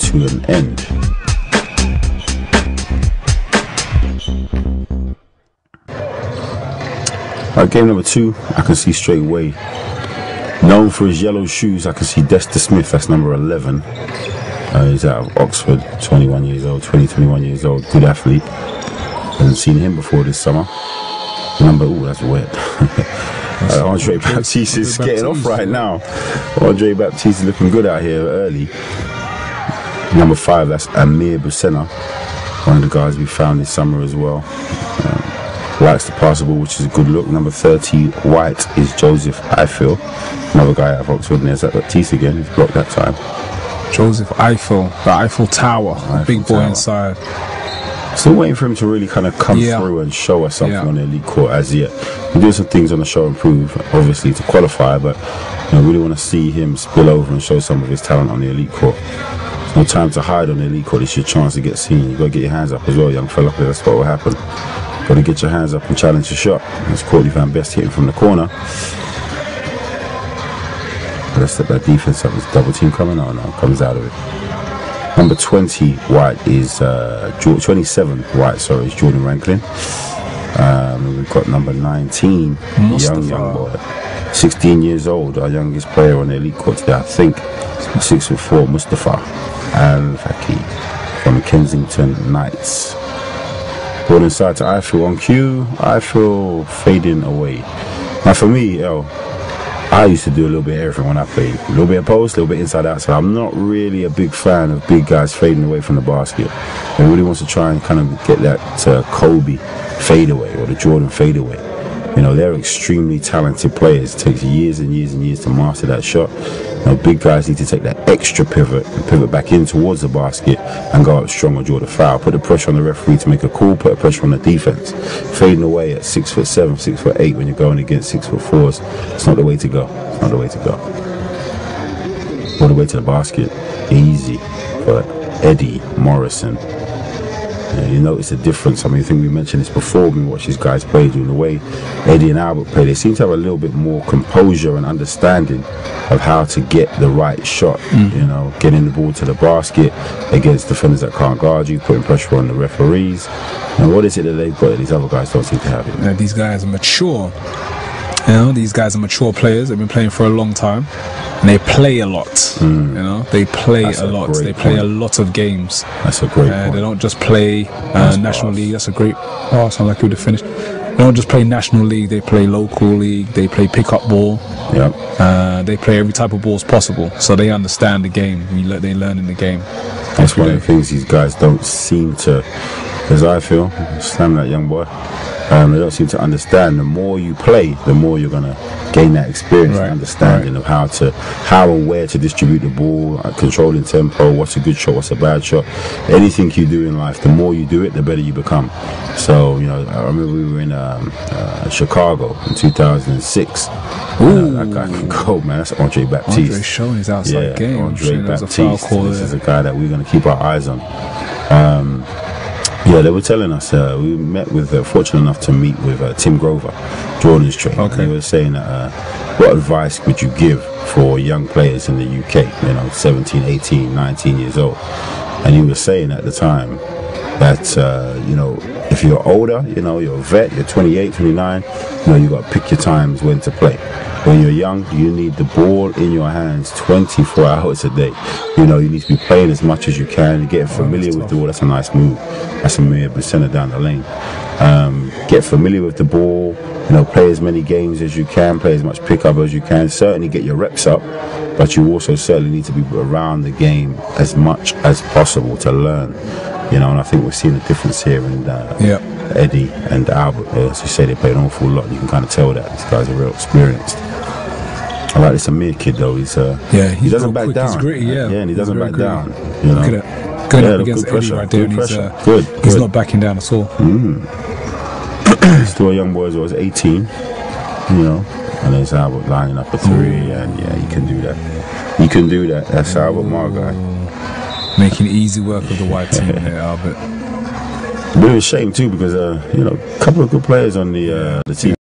to an end. Alright, game number 2, I can see straight away. Known for his yellow shoes, I can see Dexter Smith, that's number 11. He's out of Oxford, 21 years old, 21 years old, good athlete. Haven't seen him before this summer. Ooh, that's wet. Andre Baptiste is getting off right now. Andre Baptiste is looking good out here early. Number 5, that's Amir Busena, one of the guys we found this summer as well. Likes to pass the ball, which is a good look. Number 30, white, is Joseph Eiffel, another guy out of Oxford. And there's that Baptiste again, he's blocked that time. Joseph Eiffel, the Eiffel Tower, big boy inside. Still waiting for him to really kind of come through and show us something on the elite court as yet. We're doing some things on the show improve, obviously, to qualify, but I really want to see him spill over and show some of his talent on the elite court. There's no time to hide on the elite court. It's your chance to get seen. You've got to get your hands up as well, young fella, because that's what will happen. Got to get your hands up and challenge your shot. That's Courtney Van Best hitting from the corner. Let's step that defense up. Is double team coming? Oh no, comes out of it. Number 20 white is 27 white. Sorry, is Jordan Ranklin. We've got number 19, young boy, 16 years old, our youngest player on the elite court today, I think. 6'4", Mustafa Al-Faqih from Kensington Knights. Ball inside to Eiffel on cue. Eiffel fading away. Now for me, I used to do a little bit of everything when I played. A little bit of post, a little bit inside outside. I'm not really a big fan of big guys fading away from the basket. I really wants to try and kind of get that Kobe fadeaway or the Jordan fadeaway. You know, they're extremely talented players. It takes years and years and years to master that shot. You know, big guys need to take that extra pivot and pivot back in towards the basket and go up strong or draw the foul. Put the pressure on the referee to make a call, put the pressure on the defense. Fading away at 6'7", 6'8" when you're going against 6'4s, it's not the way to go. It's not the way to go. All the way to the basket, easy for Eddie Morrison. You notice the difference. I mean, I think we mentioned this before when we watched these guys play. During the way Eddie and Albert play, they seem to have a little bit more composure and understanding of how to get the right shot. You know, getting the ball to the basket against defenders that can't guard you, putting pressure on the referees. And what is it that they've got that these other guys don't seem to have? These guys are mature. You know, these guys are mature players. They've been playing for a long time, and they play a lot. You know, they play a lot. They play a lot of games. That's a great point. They don't just play National League. That's a great pass. Like you would have finished. They don't just play National League. They play local league. They play pickup ball. Yep. They play every type of balls possible. So they understand the game. They learn in the game. That's one of the things these guys don't seem to, as I feel, slam that young boy. They don't seem to understand. The more you play, the more you're gonna gain that experience and understanding of how and where to distribute the ball, controlling tempo, what's a good shot, what's a bad shot. Anything you do in life, the more you do it, the better you become. So, you know, I remember we were in Chicago in 2006. That guy can go, man. That's Andre Baptiste. Andre showing his outside game. Andre Baptiste. This is a guy that we're gonna keep our eyes on. Yeah, they were telling us, we met with, fortunate enough to meet with Tim Grover, Jordan's trainer. They were saying that, what advice would you give for young players in the UK, you know, 17, 18, 19 years old? And he was saying at the time that, you know, if you're older, you know, you're a vet, you're 28, 29, you know, you got to pick your times when to play. When you're young, you need the ball in your hands 24 hours a day. You know, you need to be playing as much as you can, getting familiar with the ball. That's a nice move. That's a mere percenter down the lane. Get familiar with the ball, you know, play as many games as you can, play as much pickup as you can. Certainly get your reps up, but you also certainly need to be around the game as much as possible to learn. You know, and I think we're seeing a difference here in Eddie and Albert. As you say, they play an awful lot. You can kind of tell that these guys are real experienced. I like this Amir kid though. He doesn't back down. He's gritty, and he doesn't back down. You know, good up against Eddie right there. He's not backing down at all. He's still a young boy as well. He's 18. You know, and there's Albert lining up a three, and he can do that. He can do that. That's Albert, my guy. Making easy work of the white team there, Albert. A bit of a shame too, because you know, a couple of good players on the team.